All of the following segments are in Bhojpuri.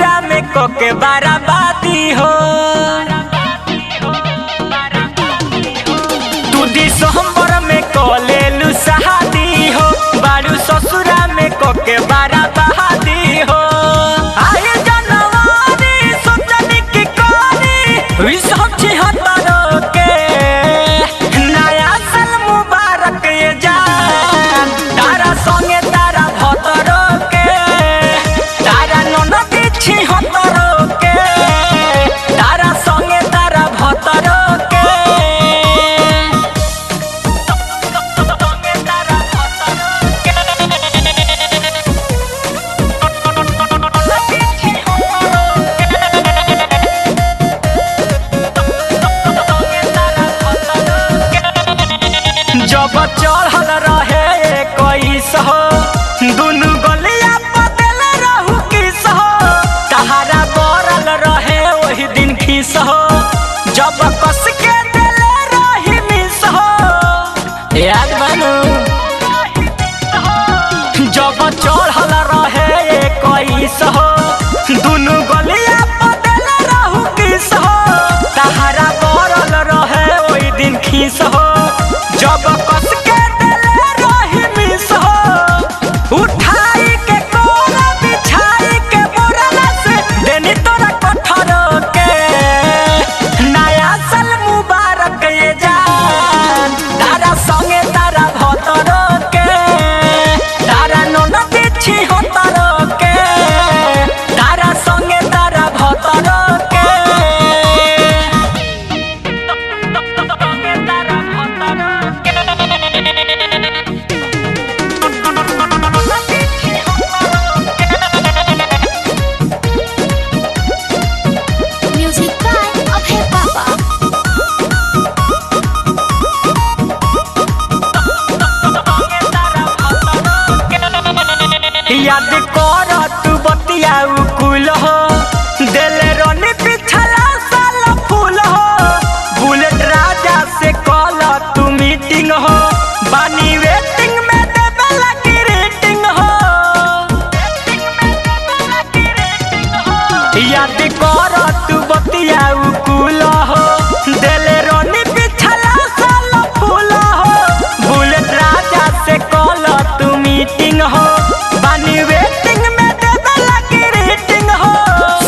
ससुरा में कोके बाराबादी हो। तू दिसंबर में कोलेलू शादी हो, बारू ससुरा में कोके बाराबादी हो। आए जनवरी सोचनी की कोनी सब छिहत्तरों के नया साल मुबारक ये जान, तारा संगे तारा भतरों के, तारा ननद छिहत्तरों के, तारा संगे तारा भतरों के। जब चढ़ल रहे 21 हो, दुनु गलिया बदल रहू किस हो, तहारा बरल रहे वही दिन खीस हो, जब कस के दिले रही मिस हो, याद बनू। जब चढ़ल रहे 21 हो, दुनु गलिया बदल रहू किस हो, तहारा बरल रहे वही दिन खीस हो, जब कस के दिले रही मिस हो, उठाई के कोरा बिछाई के बोरला से देनी तोरा कठरों के नया साल मुबारक ये जान, तारा संगे तारा भतरों के, तारा ननद छिहत्तरों के, तारा संगे तारा भतरों के। याद कर तू बतिया कुल हो, दिल रोनी पिछला साल फूल हो, बुलेट राजा से कॉल तू मीटिंग हो, बानी वेटिंग में देवे लगी रेटिंग हो। याद कर तू बतिया कुल हो, दिल रोनी पिछला साल फूल हो, बुलेट राजा से कॉल तू मीटिंग हो, बानी वेटिंग में देवे लगी रेटिंग हो।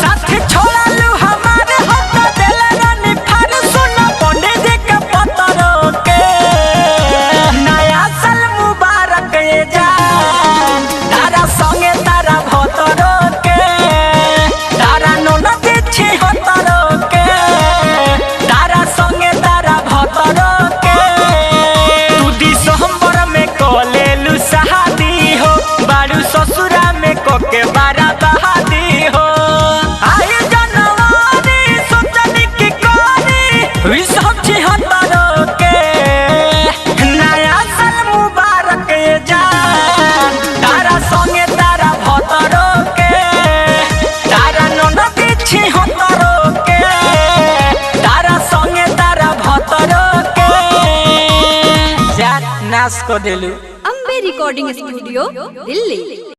साथ छोड़ा लू हमारे हाथ दिल रानी फार सुना पंडित जी के पत्रों के नया साल मुबारक ये जान, तारा संगे तारा भतरों के, तारा ननद छिहत्तरों के, तारा संगे तारा भतरों के। तू दिसंबर में कोलेलू शादी हो, बारू ससुरा में कोके बाराबादी हो। आए जनवरी सोचनी की कोनी सब छिहत्तरों के नया साल मुबारक ये जान, तारा संगे तारा भतरों के, तारा ननद छिहत्तरों के, तारा संगे तारा भतरों के। जा नाश को दिलू। Ambe recording studio Delhi.